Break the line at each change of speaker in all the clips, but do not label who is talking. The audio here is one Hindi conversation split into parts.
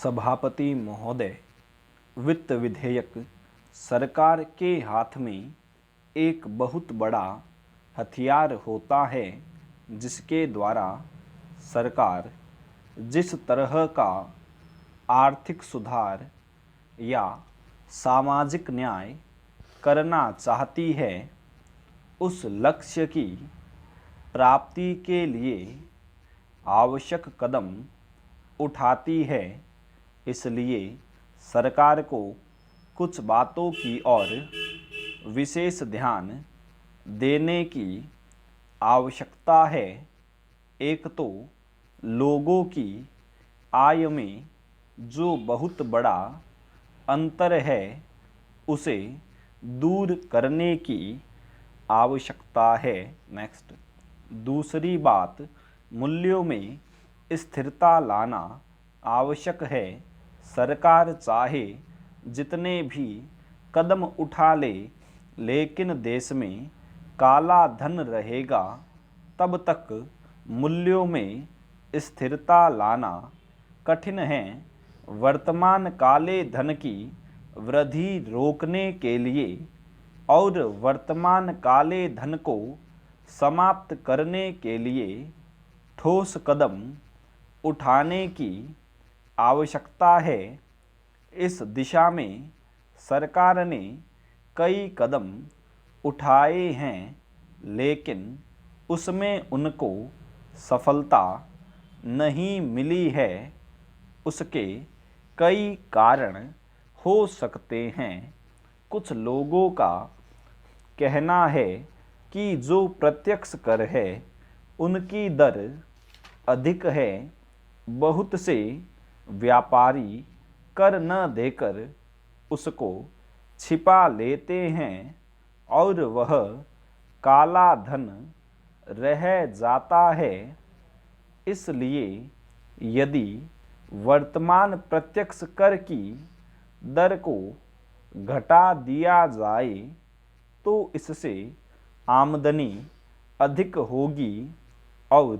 सभापति महोदय, वित्त विधेयक सरकार के हाथ में एक बहुत बड़ा हथियार होता है जिसके द्वारा सरकार जिस तरह का आर्थिक सुधार या सामाजिक न्याय करना चाहती है, उस लक्ष्य की प्राप्ति के लिए आवश्यक कदम उठाती है। इसलिए सरकार को कुछ बातों की ओर विशेष ध्यान देने की आवश्यकता है। एक तो लोगों की आय में जो बहुत बड़ा अंतर है उसे दूर करने की आवश्यकता है। नेक्स्ट, दूसरी बात, मूल्यों में स्थिरता लाना आवश्यक है। सरकार चाहे जितने भी कदम उठा ले, लेकिन देश में काला धन रहेगा, तब तक मूल्यों में स्थिरता लाना कठिन है। वर्तमान काले धन की वृद्धि रोकने के लिए और वर्तमान काले धन को समाप्त करने के लिए ठोस कदम उठाने की आवश्यकता है। इस दिशा में सरकार ने कई कदम उठाए हैं, लेकिन उसमें उनको सफलता नहीं मिली है। उसके कई कारण हो सकते हैं। कुछ लोगों का कहना है कि जो प्रत्यक्ष कर है उनकी दर अधिक है। बहुत से व्यापारी कर न देकर उसको छिपा लेते हैं और वह काला धन रह जाता है। इसलिए यदि वर्तमान प्रत्यक्ष कर की दर को घटा दिया जाए तो इससे आमदनी अधिक होगी और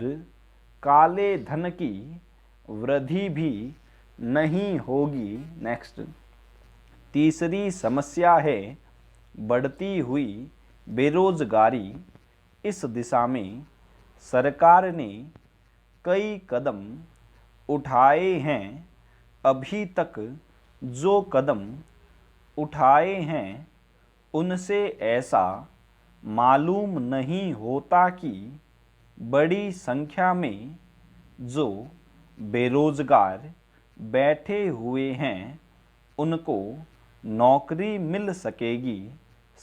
काले धन की वृद्धि भी नहीं होगी। नेक्स्ट, तीसरी समस्या है बढ़ती हुई बेरोजगारी। इस दिशा में सरकार ने कई कदम उठाए हैं। अभी तक जो कदम उठाए हैं उनसे ऐसा मालूम नहीं होता कि बड़ी संख्या में जो बेरोजगार बैठे हुए हैं उनको नौकरी मिल सकेगी।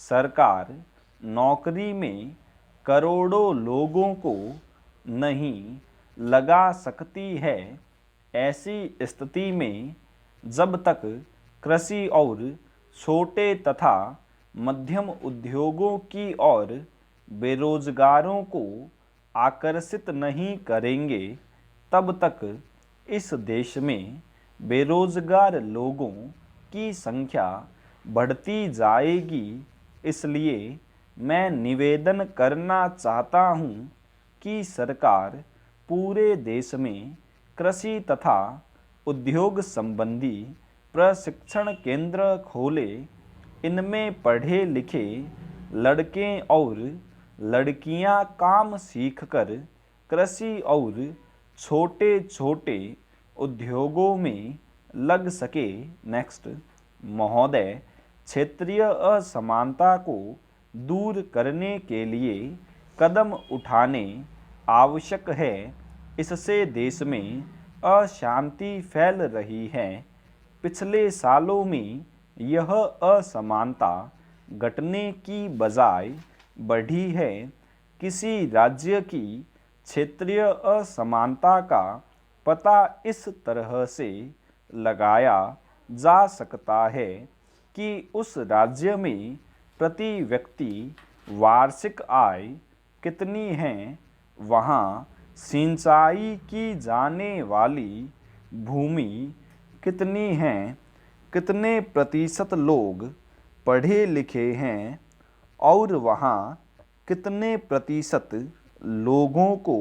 सरकार नौकरी में करोड़ों लोगों को नहीं लगा सकती है। ऐसी स्थिति में जब तक कृषि और छोटे तथा मध्यम उद्योगों की ओर बेरोजगारों को आकर्षित नहीं करेंगे, तब तक इस देश में बेरोजगार लोगों की संख्या बढ़ती जाएगी। इसलिए मैं निवेदन करना चाहता हूँ कि सरकार पूरे देश में कृषि तथा उद्योग संबंधी प्रशिक्षण केंद्र खोले। इनमें पढ़े लिखे लड़के और लड़कियां काम सीखकर कृषि और छोटे छोटे उद्योगों में लग सके। नेक्स्ट, महोदय, क्षेत्रीय असमानता को दूर करने के लिए कदम उठाने आवश्यक है। इससे देश में अशांति फैल रही है। पिछले सालों में यह असमानता घटने की बजाय बढ़ी है। किसी राज्य की क्षेत्रीय असमानता का पता इस तरह से लगाया जा सकता है कि उस राज्य में प्रति व्यक्ति वार्षिक आय कितनी है, वहाँ सिंचाई की जाने वाली भूमि कितनी है, कितने प्रतिशत लोग पढ़े लिखे हैं और वहाँ कितने प्रतिशत लोगों को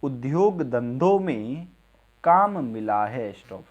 उद्योग धंधों में काम मिला है। स्टॉप।